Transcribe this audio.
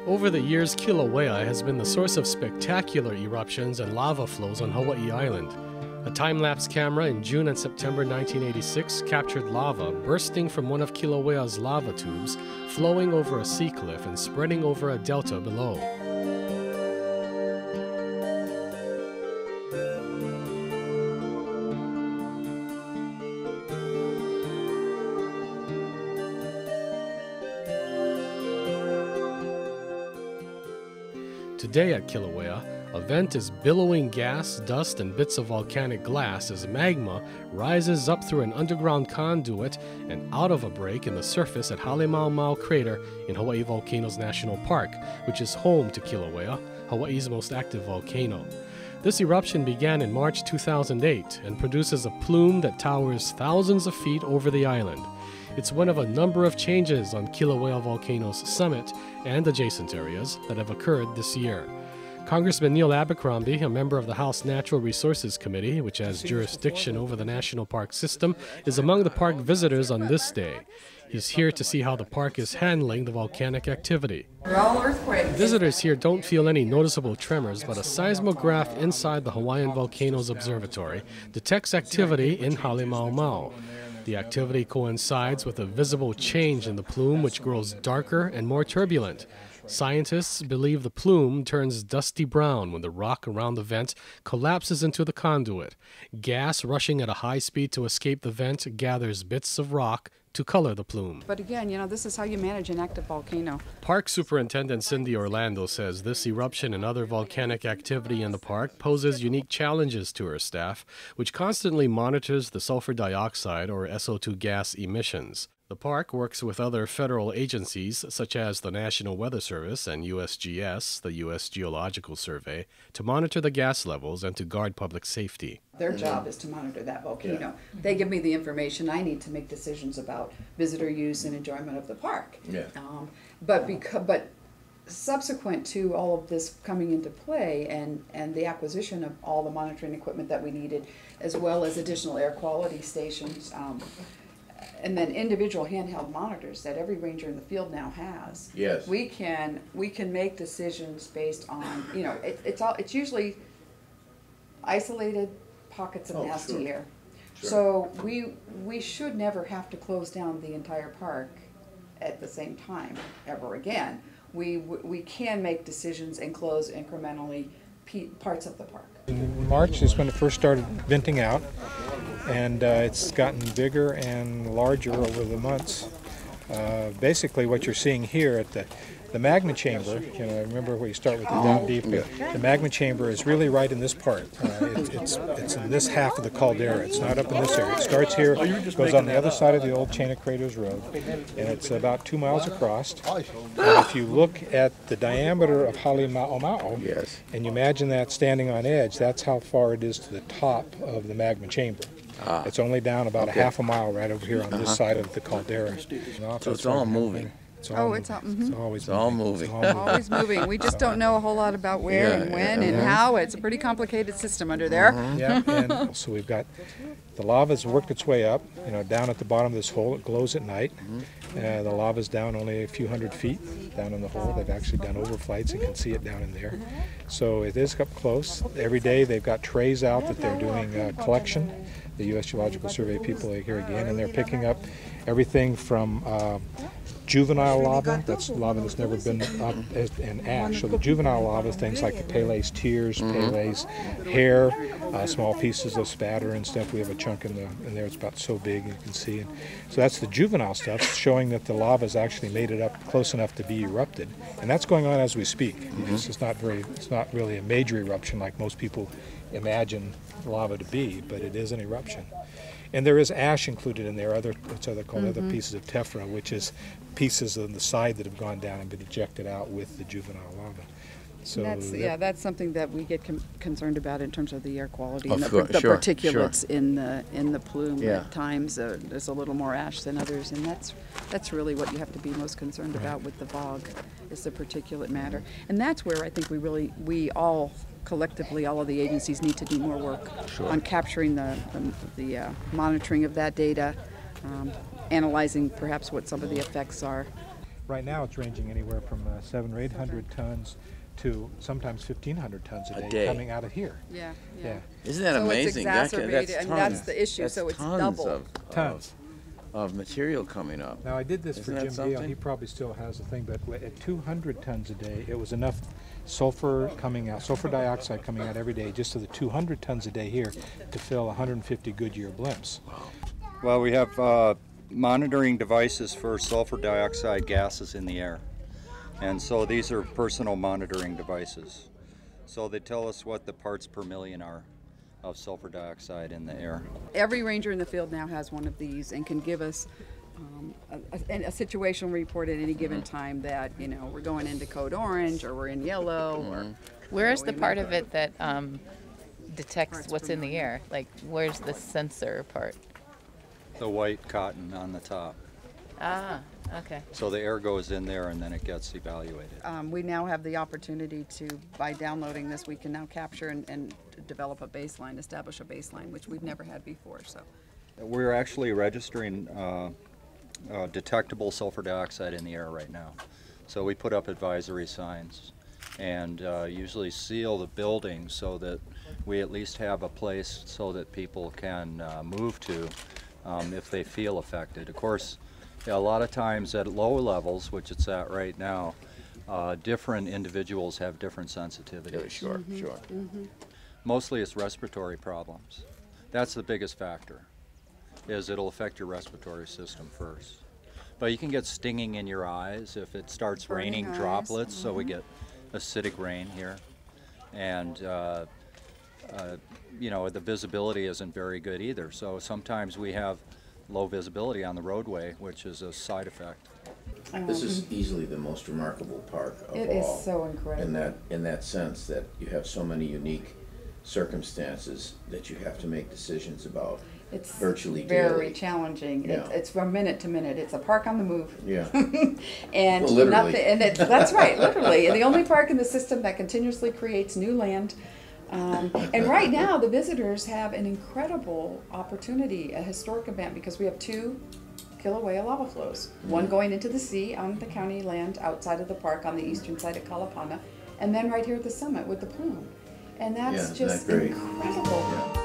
Over the years, Kilauea has been the source of spectacular eruptions and lava flows on Hawaii Island. A time-lapse camera in June and September 1986 captured lava bursting from one of Kilauea's lava tubes, flowing over a sea cliff and spreading over a delta below. Today at Kilauea, a vent is billowing gas, dust, and bits of volcanic glass as magma rises up through an underground conduit and out of a break in the surface at Halemau crater in Hawaii Volcanoes National Park, which is home to Kilauea, Hawaii's most active volcano. This eruption began in March 2008 and produces a plume that towers thousands of feet over the island. It's one of a number of changes on Kilauea Volcano's summit and adjacent areas that have occurred this year. Congressman Neil Abercrombie, a member of the House Natural Resources Committee, which has jurisdiction over the national park system, is among the park visitors on this day. He's here to see how the park is handling the volcanic activity. Visitors here don't feel any noticeable tremors, but a seismograph inside the Hawaiian Volcanoes Observatory detects activity in Halemau. The activity coincides with a visible change in the plume, which grows darker and more turbulent. Scientists believe the plume turns dusty brown when the rock around the vent collapses into the conduit. Gas rushing at a high speed to escape the vent gathers bits of rock to color the plume. But again, this is how you manage an active volcano. Park Superintendent Cindy Orlando says this eruption and other volcanic activity in the park poses unique challenges to her staff, which constantly monitors the sulfur dioxide or SO2 gas emissions. The park works with other federal agencies, such as the National Weather Service and USGS, the U.S. Geological Survey, to monitor the gas levels and to guard public safety. Their job is to monitor that volcano. Yeah. They give me the information I need to make decisions about visitor use and enjoyment of the park. Yeah. But subsequent to all of this coming into play and the acquisition of all the monitoring equipment that we needed, as well as additional air quality stations, and then individual handheld monitors that every ranger in the field now has. Yes. We can make decisions based on, it's usually isolated pockets of nasty air. Sure. So we should never have to close down the entire park at the same time ever again. We can make decisions and close incrementally parts of the park. In March is when it first started venting out, and it's gotten bigger and larger over the months. Basically what you're seeing here at the magma chamber, remember where you start with the down deep, the magma chamber is really right in this part. It's in this half of the caldera. It's not up in this area. It starts here, goes on the other side of the old Chain of Craters Road, and it's about 2 miles across. And if you look at the diameter of Halemau, yes, and you imagine that standing on edge, that's how far it is to the top of the magma chamber. It's only down about a half a mile right over here on this side of the caldera. So it's all moving. It's always moving. Always moving. We just don't know a whole lot about where and when and how. It's a pretty complicated system under there. Yeah, and so we've got the lava's worked its way up, down at the bottom of this hole. It glows at night. The lava's down only a few hundred feet down in the hole. They've actually done overflights and can see it down in there. So it is up close. Every day they've got trays out that they're doing collection. The U.S. Geological Survey people are here again, and they're picking up everything from juvenile lava, that's lava that's never been up, and ash. So the juvenile lava is things like the Pele's tears, Pele's hair, small pieces of spatter and stuff. We have a chunk in there. It's about so big you can see. And so that's the juvenile stuff, showing that the lava has actually made it up close enough to be erupted, and that's going on as we speak. It's not really a major eruption like most people imagine lava to be, but it is an eruption. And there is ash included in there, other pieces of tephra, which is pieces on the side that have gone down and been ejected out with the juvenile lava. So that's something that we get concerned about in terms of the air quality and the particulates in the plume. At times there's a little more ash than others, and that's really what you have to be most concerned about with the VOG, is the particulate matter. And that's where I think we all collectively, all of the agencies need to do more work on capturing the monitoring of that data, analyzing perhaps what some of the effects are. Right now it's ranging anywhere from 700 or 800 tons to sometimes 1,500 tons a day coming out of here. Yeah. Isn't that So amazing? it's exacerbated, and that's tons. the issue. That's So it's tons double. of material coming up. Now I did this Isn't for that Jim Gale. something? He probably still has the thing, but at 200 tons a day, it was enough sulfur coming out, sulfur dioxide coming out every day, just to the 200 tons a day here to fill 150 Goodyear blimps. Well, we have monitoring devices for sulfur dioxide gases in the air. And so these are personal monitoring devices. So they tell us what the parts per million are of sulfur dioxide in the air. Every ranger in the field now has one of these and can give us a situational report at any given time that, you know, we're going into code orange or we're in yellow. Or where's the part of it that detects what's in the air? Like, where's the sensor part? The white cotton on the top. Ah, okay. So the air goes in there and then it gets evaluated. We now have the opportunity to, by downloading this, we can now capture and develop a baseline, establish a baseline, which we've never had before. So We're actually registering detectable sulfur dioxide in the air right now. So we put up advisory signs and usually seal the building so that we at least have a place so that people can move to if they feel affected. Of course, a lot of times at low levels, which it's at right now, different individuals have different sensitivities. Sure. Mostly it's respiratory problems. That's the biggest factor, is it'll affect your respiratory system first. But you can get stinging in your eyes if it starts raining Burning eyes. droplets, so we get acidic rain here. And you know, the visibility isn't very good either. So sometimes we have low visibility on the roadway, which is a side effect. This is easily the most remarkable park of all. it is so incredible. In that sense that you have so many unique circumstances that you have to make decisions about It's virtually very daily. challenging. Yeah. It's from minute to minute. It's a park on the move. Yeah. And Well, literally. nothing, and that's right, literally. And the only park in the system that continuously creates new land. And right now, the visitors have an incredible opportunity, a historic event, because we have two Kilauea lava flows. One going into the sea on the county land outside of the park on the eastern side of Kalapana, and then right here at the summit with the plume. And that's Yeah, isn't just that great? incredible. Yeah.